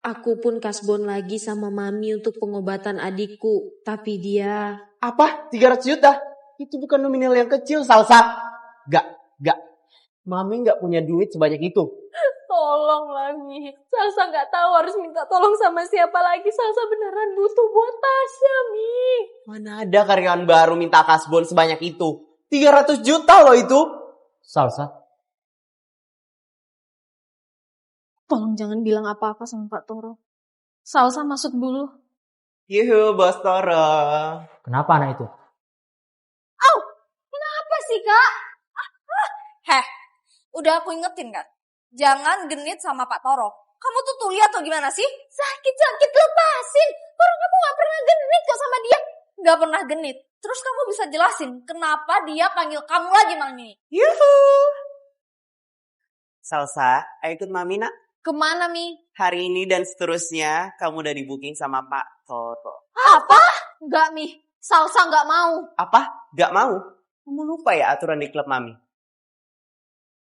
Aku pun kasbon lagi sama Mami untuk pengobatan adikku. Tapi dia... Apa? 300 juta? Itu bukan nominal yang kecil, Salsa. Gak. Mami gak punya duit sebanyak itu. Tolonglah, Mi. Salsa gak tahu harus minta tolong sama siapa lagi. Salsa beneran butuh buat Tasya, Mi. Mana ada karyawan baru minta kasbon sebanyak itu? 300 juta loh itu. Salsa. Tolong jangan bilang apa-apa sama Pak Toro. Salsa masuk dulu. Yuhu, Bos Toro. Kenapa anak itu? Kenapa sih, Kak? Udah aku ingetin kan? Jangan genit sama Pak Toro. Kamu tuh tuli atau gimana sih? Sakit-sakit lepasin. Orang kamu gak pernah genit kok sama dia. Gak pernah genit. Terus kamu bisa jelasin kenapa dia panggil kamu lagi malam ini? Yuhu. Salsa, ayo ikut Mami nak. Kemana, Mi? Hari ini dan seterusnya kamu udah di booking sama Pak Toro. Apa? Enggak, Mi. Salsa gak mau. Apa? Gak mau? Kamu lupa ya aturan di klub Mami?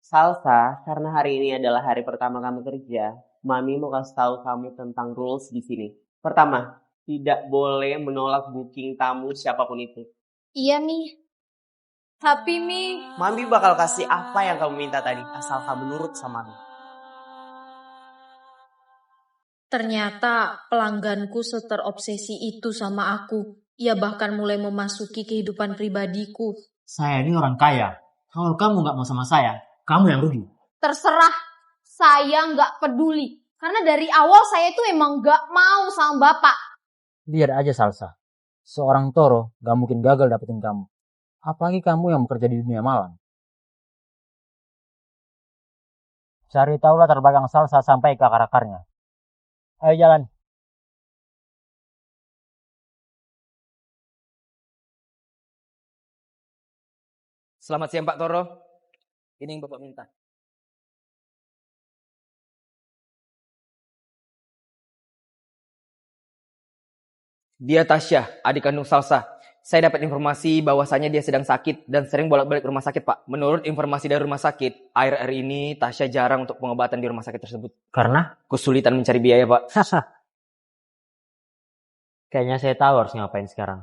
Salsa, karena hari ini adalah hari pertama kamu kerja, Mami mau kasih tahu kamu tentang rules di sini. Pertama, tidak boleh menolak booking tamu siapapun itu. Iya, Mi. Tapi, Mi... Mami bakal kasih apa yang kamu minta tadi, asal kamu nurut sama Mami. Ternyata pelangganku seterobsesi itu sama aku. Ia bahkan mulai memasuki kehidupan pribadiku. Saya ini orang kaya. Kalau kamu gak mau sama saya, kamu yang rugi. Terserah. Saya nggak peduli. Karena dari awal saya tuh emang nggak mau sama Bapak. Biar aja Salsa. Seorang Toro gak mungkin gagal dapetin kamu. Apalagi kamu yang bekerja di dunia malam. Cari tahu latar belakang Salsa sampai ke akar-akarnya. Ayo jalan. Selamat siang Pak Toro. Ini yang Bapak minta. Dia Tasya, adik kandung Salsa. Saya dapat informasi bahwasannya dia sedang sakit dan sering bolak-balik ke rumah sakit, Pak. Menurut informasi dari rumah sakit, akhir-akhir ini Tasya jarang untuk pengobatan di rumah sakit tersebut. Karena? Kesulitan mencari biaya, Pak. Kayaknya saya tahu harus ngapain sekarang.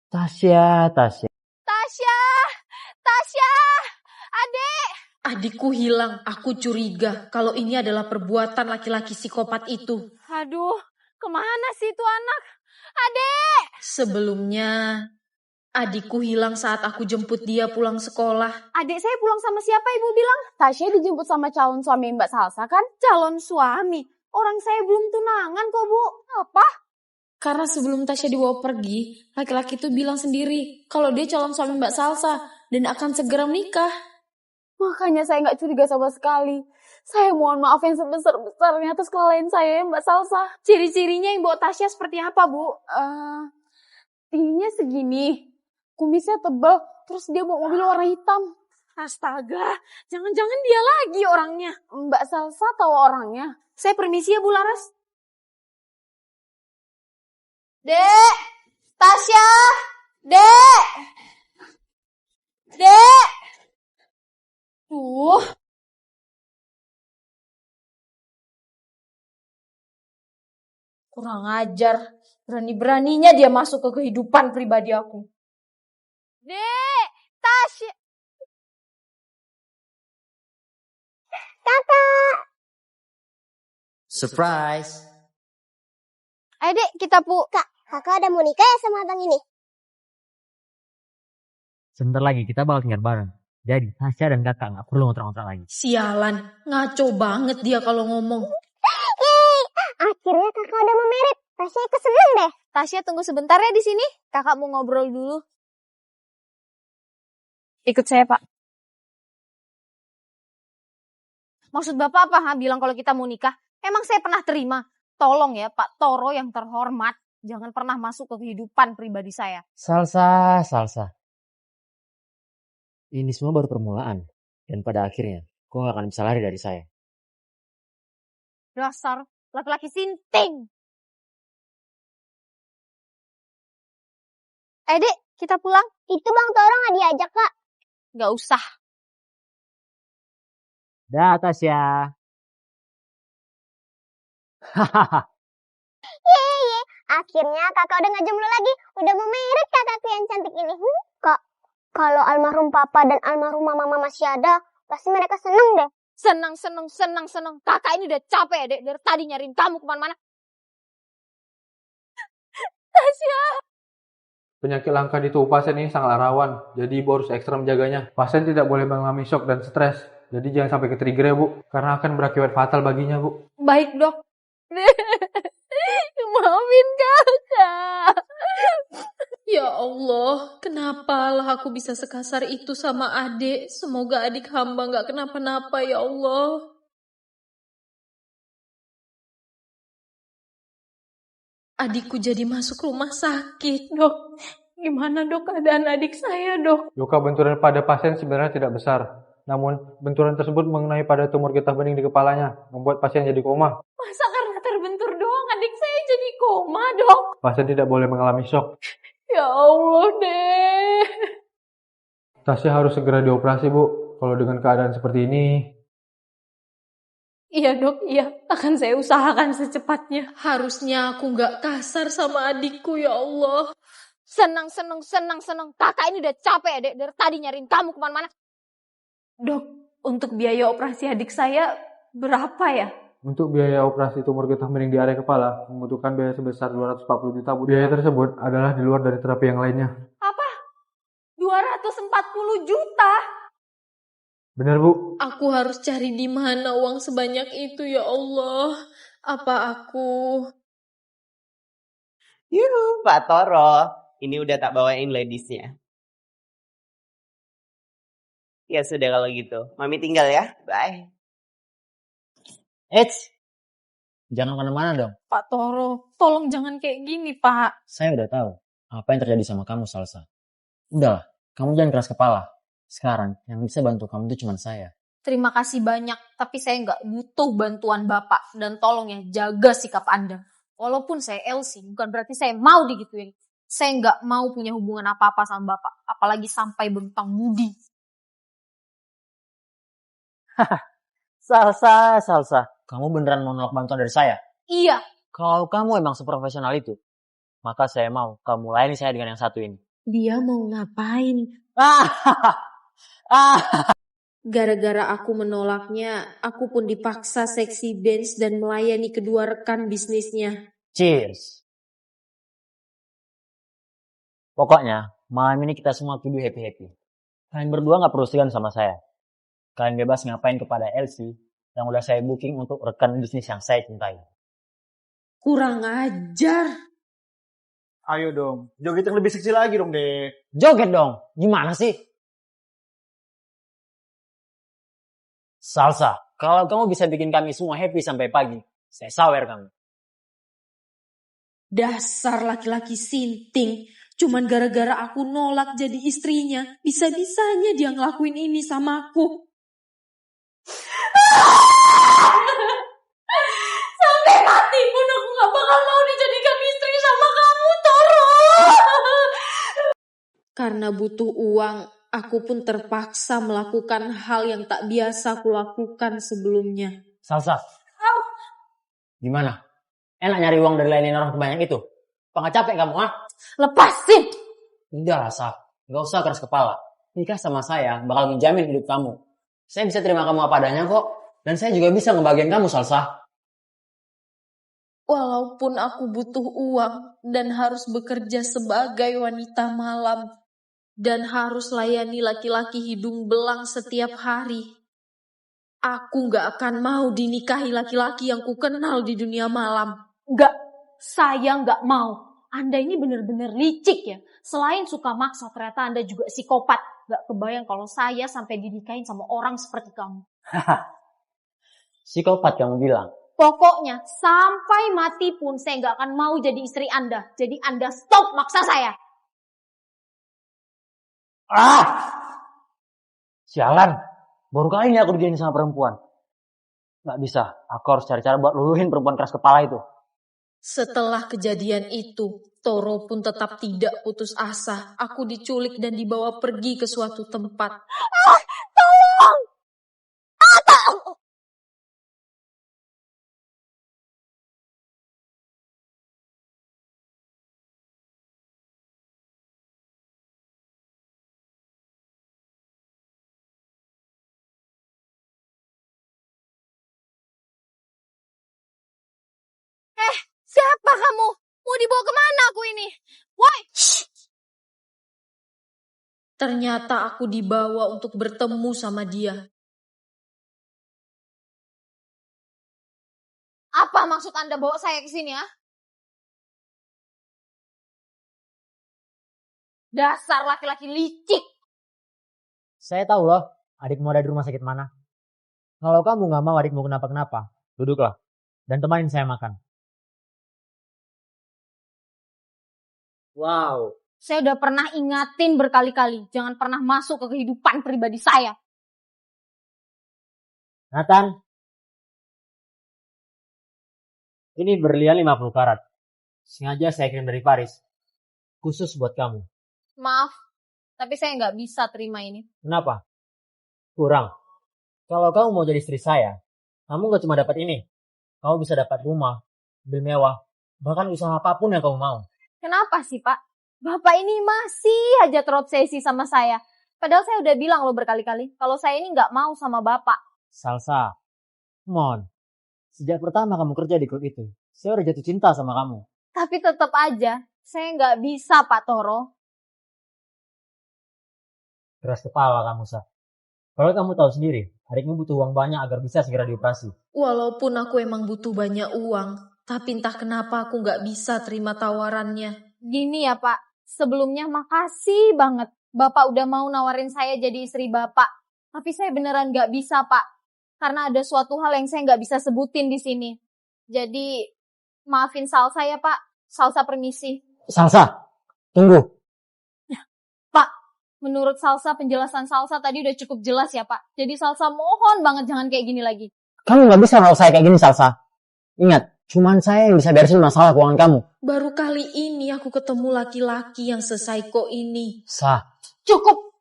Tasya. Adek. Adikku hilang. Aku curiga kalau ini adalah perbuatan laki-laki psikopat itu. Aduh, kemana sih itu anak? Adek. Sebelumnya, adikku hilang saat aku jemput dia pulang sekolah. Adik saya pulang sama siapa ibu bilang? Tasya dijemput sama calon suami Mbak Salsa kan? Calon suami? Orang saya belum tunangan kok bu. Apa? Karena sebelum Tasya dibawa pergi, laki-laki itu bilang sendiri kalau dia calon suami Mbak Salsa dan akan segera menikah. Makanya saya nggak curiga sama sekali. Saya mohon maaf yang sebesar-besarnya atas kelalaian saya Mbak Salsa. Ciri-cirinya yang bawa Tasya seperti apa bu? Tingginya segini, kumisnya tebal, terus dia bawa mobil warna hitam. Astaga, jangan-jangan dia lagi orangnya. Mbak Salsa tahu orangnya. Saya permisi ya Bu Laras. Dek! Tasya! Dek! Dek! Kurang ajar. Berani-beraninya dia masuk ke kehidupan pribadi aku. Dek! Tasya! Kakak! Surprise! Ayo dek, kita Kak, kakak udah mau nikah ya sama abang ini? Sebentar lagi kita bakal tinggal bareng. Jadi Tasya dan kakak gak perlu ngontrak-ngontrak lagi. Sialan, ngaco banget dia kalau ngomong. Yeay, akhirnya kakak udah mau merit. Tasya ikut seneng deh. Tasya tunggu sebentar ya di sini. Kakak mau ngobrol dulu. Ikut saya, Pak. Maksud Bapak apa, bilang kalau kita mau nikah? Emang saya pernah terima? Tolong ya, Pak Toro yang terhormat. Jangan pernah masuk ke kehidupan pribadi saya. Salsa. Ini semua baru permulaan. Dan pada akhirnya, kau gak akan bisa lari dari saya. Dasar laki-laki sinting. Dek, kita pulang. Itu Bang Toro gak diajak, Kak? Gak usah. Dah Tasya. Ye, akhirnya kakak udah gak jomblo lagi. Udah mau married kakakku yang cantik ini. Kak, kalau almarhum papa dan almarhum mama masih ada, pasti mereka seneng deh. Senang. Kakak ini udah capek, Dek. Dari tadi nyariin kamu kemana-mana. Tasya. Penyakit langka di tubuh pasien ini sangat rawan, jadi ibu harus ekstra menjaganya. Pasien tidak boleh mengalami shock dan stres, jadi jangan sampai ke trigger ya bu, karena akan berakibat fatal baginya bu. Baik, Dok. Maafin kakak. Ya Allah, kenapalah aku bisa sekasar itu sama adik? Semoga adik hamba gak kenapa-napa ya Allah. Adikku jadi masuk rumah sakit, Dok. Gimana dok keadaan adik saya, Dok? Luka benturan pada pasien sebenarnya tidak besar, namun benturan tersebut mengenai pada tumor getah bening di kepalanya, membuat pasien jadi koma. Masa karena terbentur doang adik saya jadi koma, Dok? Pasien tidak boleh mengalami shock. Ya Allah, deh. Tasya harus segera dioperasi bu, kalau dengan keadaan seperti ini. Iya dok, iya. Akan saya usahakan secepatnya. Harusnya aku gak kasar sama adikku ya Allah. Senang. Kakak ini udah capek, Dek. Dari tadi nyariin kamu kemana-mana. Dok, untuk biaya operasi adik saya berapa ya? Untuk biaya operasi tumor getah bening di area kepala membutuhkan biaya sebesar 240 juta bu. Biaya tersebut adalah di luar dari terapi yang lainnya. Apa? 240 juta? Benar bu. Aku harus cari di mana uang sebanyak itu ya Allah. Apa aku... Yuh, Pak Toro. Ini udah tak bawain ladiesnya. Ya sudah kalau gitu. Mami tinggal ya. Bye. Eits, jangan kemana-mana dong. Pak Toro, tolong jangan kayak gini Pak. Saya udah tahu apa yang terjadi sama kamu, Salsa. Udahlah, kamu jangan keras kepala. Sekarang yang bisa bantu kamu itu cuma saya. Terima kasih banyak, tapi saya nggak butuh bantuan Bapak. Dan tolong ya, jaga sikap Anda. Walaupun saya Elsie, bukan berarti saya mau digituin. Saya nggak mau punya hubungan apa-apa sama Bapak. Apalagi sampai berhutang budi. Salsa. Kamu beneran mau nolak bantuan dari saya? Iya. Kalau kamu emang seprofesional itu, maka saya mau kamu layani saya dengan yang satu ini. Dia mau ngapain? Gara-gara aku menolaknya, aku pun dipaksa seksi dance dan melayani kedua rekan bisnisnya. Cheers. Pokoknya, malam ini kita semua kudu happy-happy. Kalian berdua gak perlu segan sama saya. Kalian bebas ngapain kepada Elsie yang udah saya booking untuk rekan bisnis yang saya cintai. Kurang ajar. Ayo dong, joget yang lebih seksi lagi dong, Dek. Joget dong, gimana sih? Salsa, kalau kamu bisa bikin kami semua happy sampai pagi, saya sawer kamu. Dasar laki-laki sinting. Cuman gara-gara aku nolak jadi istrinya, bisa-bisanya dia ngelakuin ini sama aku. Sampai mati pun aku gak bakal mau dijadikan istri sama kamu, Toro. Karena butuh uang, aku pun terpaksa melakukan hal yang tak biasa aku lakukan sebelumnya. Salsa, gimana? Enak nyari uang dari lainin orang banyak itu? Apa gak capek kamu, ha? Lepasin! Udah, Sal. Gak usah keras kepala. Nikah sama saya bakal menjamin hidup kamu. Saya bisa terima kamu apa adanya kok. Dan saya juga bisa ngebagian kamu, Salsa. Walaupun aku butuh uang dan harus bekerja sebagai wanita malam dan harus layani laki-laki hidung belang setiap hari, aku gak akan mau dinikahi laki-laki yang kukenal di dunia malam. Enggak, saya enggak mau. Anda ini benar-benar licik ya. Selain suka maksa, ternyata Anda juga psikopat. Gak kebayang kalau saya sampai dinikahin sama orang seperti kamu. Psikopat kamu bilang. Pokoknya sampai mati pun saya gak akan mau jadi istri Anda. Jadi Anda stop maksa saya. Sialan. Baru kali ini aku digini sama perempuan. Gak bisa. Aku harus cari cara buat luluhin perempuan keras kepala itu. Setelah kejadian itu, Toro pun tetap tidak putus asa. Aku diculik dan dibawa pergi ke suatu tempat. Tolong! Siapa kamu? Mau dibawa kemana aku ini? Woi! Ternyata aku dibawa untuk bertemu sama dia. Apa maksud Anda bawa saya ke sini, ya? Dasar laki-laki licik. Saya tahu loh, adikmu ada di rumah sakit mana. Kalau kamu nggak mau adikmu kenapa-kenapa, duduklah dan temanin saya makan. Wow. Saya udah pernah ingatin berkali-kali, jangan pernah masuk ke kehidupan pribadi saya. Nathan, ini berlian 50 karat. Sengaja saya kirim dari Paris. Khusus buat kamu. Maaf, tapi saya nggak bisa terima ini. Kenapa? Kurang. Kalau kamu mau jadi istri saya, kamu nggak cuma dapat ini. Kamu bisa dapat rumah, mobil mewah, bahkan usaha apapun yang kamu mau. Kenapa sih, Pak? Bapak ini masih aja terobsesi sama saya. Padahal saya udah bilang loh berkali-kali, kalau saya ini nggak mau sama Bapak. Salsa, come on. Sejak pertama kamu kerja di klub itu, saya udah jatuh cinta sama kamu. Tapi tetap aja, saya nggak bisa, Pak Toro. Keras kepala kamu, Sa. Kalau kamu tahu sendiri, adikmu butuh uang banyak agar bisa segera dioperasi. Walaupun aku emang butuh banyak uang, tapi entah kenapa aku nggak bisa terima tawarannya. Gini ya, Pak. Sebelumnya makasih banget. Bapak udah mau nawarin saya jadi istri Bapak. Tapi saya beneran nggak bisa, Pak. Karena ada suatu hal yang saya nggak bisa sebutin di sini. Jadi, maafin Salsa ya, Pak. Salsa permisi. Salsa, tunggu. Pak, menurut Salsa, penjelasan Salsa tadi udah cukup jelas ya, Pak. Jadi Salsa mohon banget jangan kayak gini lagi. Kamu nggak bisa merawat saya kayak gini, Salsa. Ingat, cuman saya yang bisa beresin masalah keuangan kamu. Baru kali ini aku ketemu laki-laki yang sesaiko ini. Sa. Cukup.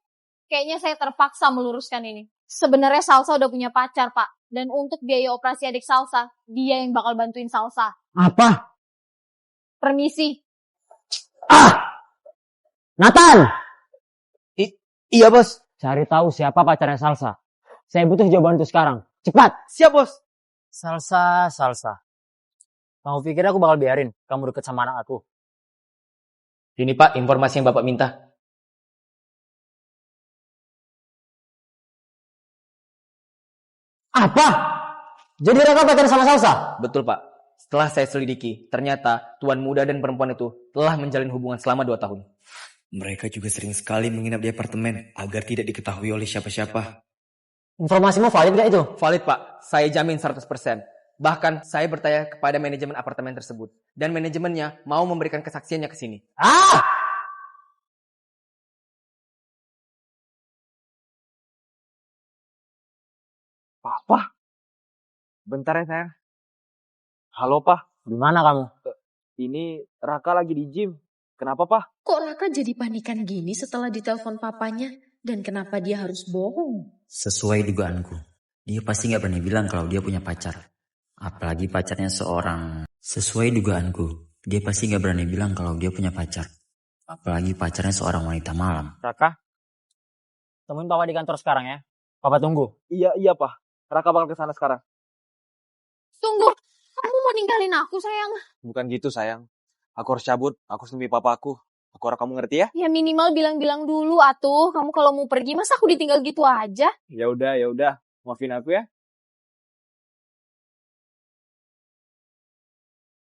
Kayaknya saya terpaksa meluruskan ini. Sebenarnya Salsa udah punya pacar, Pak. Dan untuk biaya operasi adik Salsa, dia yang bakal bantuin Salsa. Apa? Permisi. Nathan! Iya, Bos. Cari tahu siapa pacarnya Salsa. Saya butuh jawaban itu sekarang. Cepat! Siap, Bos. Salsa. Kamu pikir aku bakal biarin kamu deket sama anak aku? Ini, Pak, informasi yang Bapak minta. Apa? Jadi Raka pacaran sama Salsa? Betul, Pak. Setelah saya selidiki, ternyata tuan muda dan perempuan itu telah menjalin hubungan selama 2 tahun. Mereka juga sering sekali menginap di apartemen agar tidak diketahui oleh siapa-siapa. Informasimu valid gak itu? Valid, Pak. Saya jamin 100%. Bahkan saya bertanya kepada manajemen apartemen tersebut. Dan manajemennya mau memberikan kesaksiannya ke sini. Papa? Bentar ya, sayang. Halo, Pak. Gimana kamu? Ini Raka lagi di gym. Kenapa, Pak? Kok Raka jadi panikan gini setelah ditelepon papanya? Dan kenapa dia harus bohong? Sesuai dugaanku, dia pasti gak berani bilang kalau dia punya pacar. Apalagi pacarnya seorang. Sesuai dugaanku, dia pasti gak berani bilang kalau dia punya pacar. Apalagi pacarnya seorang wanita malam. Raka, temuin Papa di kantor sekarang ya. Papa tunggu. Iya, Pak. Raka bakal ke sana sekarang. Tunggu, kamu mau ninggalin aku, sayang? Bukan gitu, sayang. Aku harus cabut. Aku harus nemui papa aku. Aku harap kamu ngerti ya? Ya minimal bilang-bilang dulu atuh. Kamu kalau mau pergi, masa aku ditinggal gitu aja? Ya udah. Maafin aku ya.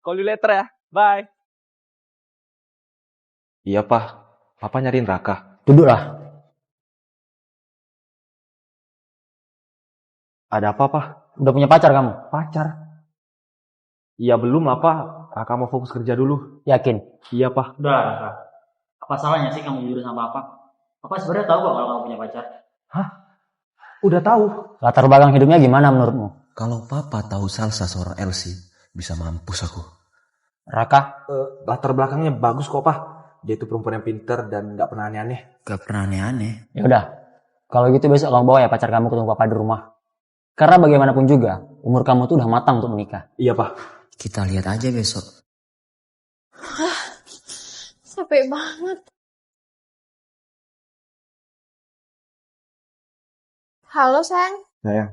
Call you later ya. Bye. Iya, Pak. Papa nyariin Raka. Duduklah. Ada apa, Pak? Udah punya pacar kamu? Pacar? Iya, belum lah, Pak. Raka mau fokus kerja dulu. Yakin? Iya, Pak. Udah, Raka. Apa salahnya sih kamu jujur sama Papa? Papa sebenarnya tahu kok kalau kamu punya pacar. Hah? Udah tahu. Latar belakang hidupnya gimana menurutmu? Kalau Papa tahu Salsa seorang Elsie, bisa mampus aku. Raka? Latar belakangnya bagus kok, Pak. Dia itu perempuan yang pinter dan gak pernah aneh-aneh. Gak pernah aneh-aneh. Ya udah. Kalau gitu besok kamu bawa ya pacar kamu ketemu Papa di rumah. Karena bagaimanapun juga, umur kamu tuh udah matang untuk menikah. Iya, Pak. Kita lihat aja besok. Capek banget. Halo, sayang. Sayang,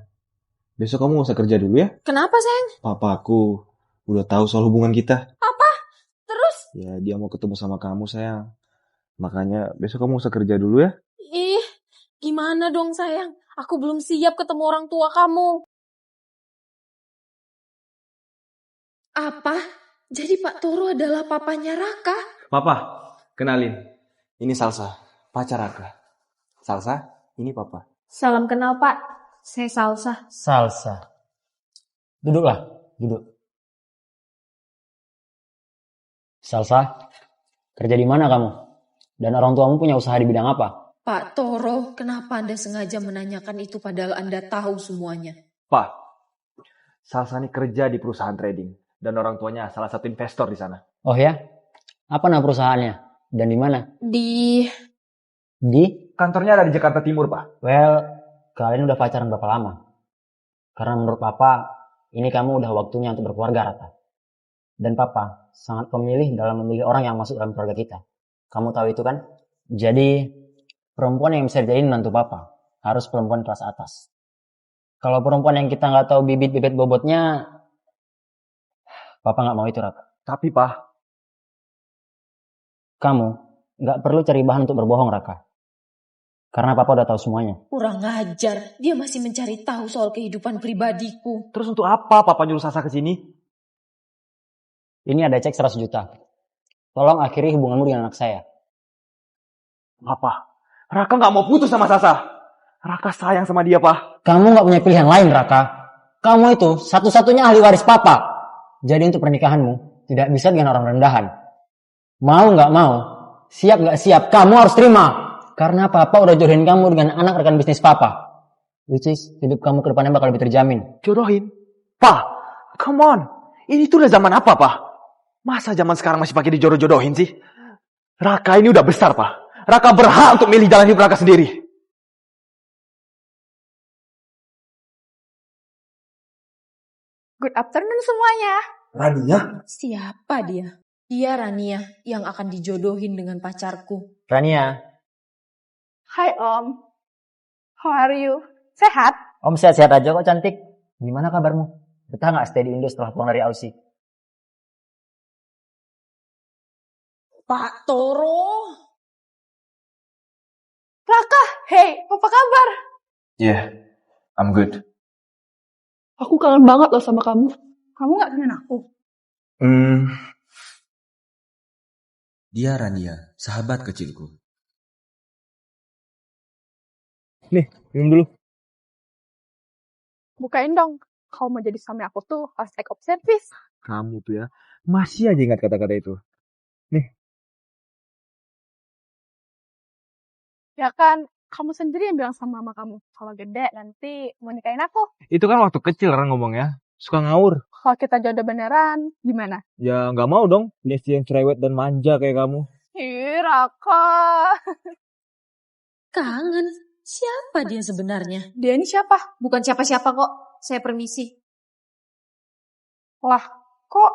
besok kamu gak usah kerja dulu ya. Kenapa, sayang? Papa aku udah tahu soal hubungan kita. Apa Ya, dia mau ketemu sama kamu, sayang. Makanya besok kamu usah kerja dulu ya. Ih, gimana dong sayang? Aku belum siap ketemu orang tua kamu. Apa? Jadi Pak Toro adalah papanya Raka? Papa, kenalin. Ini Salsa, pacar Raka. Salsa, ini Papa. Salam kenal Pak, saya Salsa. Salsa. Duduklah, duduk. Salsa, kerja di mana kamu? Dan orang tuamu punya usaha di bidang apa? Pak Toro, kenapa Anda sengaja menanyakan itu padahal Anda tahu semuanya? Pak, Salsa ini kerja di perusahaan trading. Dan orang tuanya salah satu investor di sana. Oh ya? Apa nama perusahaannya? Dan di mana? Di Kantornya ada di Jakarta Timur, Pak. Well, kalian udah pacaran berapa lama? Karena menurut Papa, ini kamu udah waktunya untuk berkeluarga, Raka. Dan Papa sangat pemilih dalam memilih orang yang masuk dalam keluarga kita. Kamu tahu itu kan? Jadi, perempuan yang bisa jadi menantu Papa harus perempuan kelas atas. Kalau perempuan yang kita nggak tahu bibit-bibit bobotnya, Papa nggak mau itu, Raka. Tapi, Pak, kamu nggak perlu cari bahan untuk berbohong, Raka. Karena Papa udah tahu semuanya. Kurang ajar, dia masih mencari tahu soal kehidupan pribadiku. Terus untuk apa Papa nyuruh Salsa ke sini? Ini ada cek 100 juta. Tolong akhiri hubunganmu dengan anak saya. Apa? Raka nggak mau putus sama Salsa. Raka sayang sama dia, Pak. Kamu nggak punya pilihan lain, Raka. Kamu itu satu-satunya ahli waris Papa. Jadi untuk pernikahanmu tidak bisa dengan orang rendahan. Mau nggak mau, siap nggak siap, kamu harus terima. Karena Papa udah jodohin kamu dengan anak rekan bisnis Papa. Which is, hidup kamu ke depannya bakal lebih terjamin. Jodohin? Pak, come on. Ini tuh udah zaman apa, Pak? Masa zaman sekarang masih pakai dijodoh-jodohin sih? Raka ini udah besar, Pak. Raka berhak untuk milih jalan hidup Raka sendiri. Good afternoon semuanya. Rania? Siapa dia? Dia Rania yang akan dijodohin dengan pacarku. Rania. Hai Om. How are you? Sehat? Om sehat-sehat aja kok, cantik. Gimana kabarmu? Betah nggak stay di Indo setelah pulang dari Aussie? Pak Toro. Raka, hey, apa kabar? Yeah, I'm good. Aku kangen banget loh sama kamu. Kamu gak kangen aku? Dia Rania, sahabat kecilku. Nih, minum dulu. Bukain dong. Kalau mau jadi suami aku tuh harus act of service. Kamu tuh ya, masih aja ingat kata-kata itu. Nih. Ya kan, kamu sendiri yang bilang sama mama kamu. Kalau gede nanti mau nikahin aku. Itu kan waktu kecil orang ngomongnya. Suka ngawur. Kalau kita jodoh beneran, gimana? Ya nggak mau dong, punya istri yang cerewet dan manja kayak kamu. Ih, Raka. Kangen. Siapa dia sebenarnya? Dia ini siapa? Bukan siapa-siapa kok. Saya permisi. Lah, kok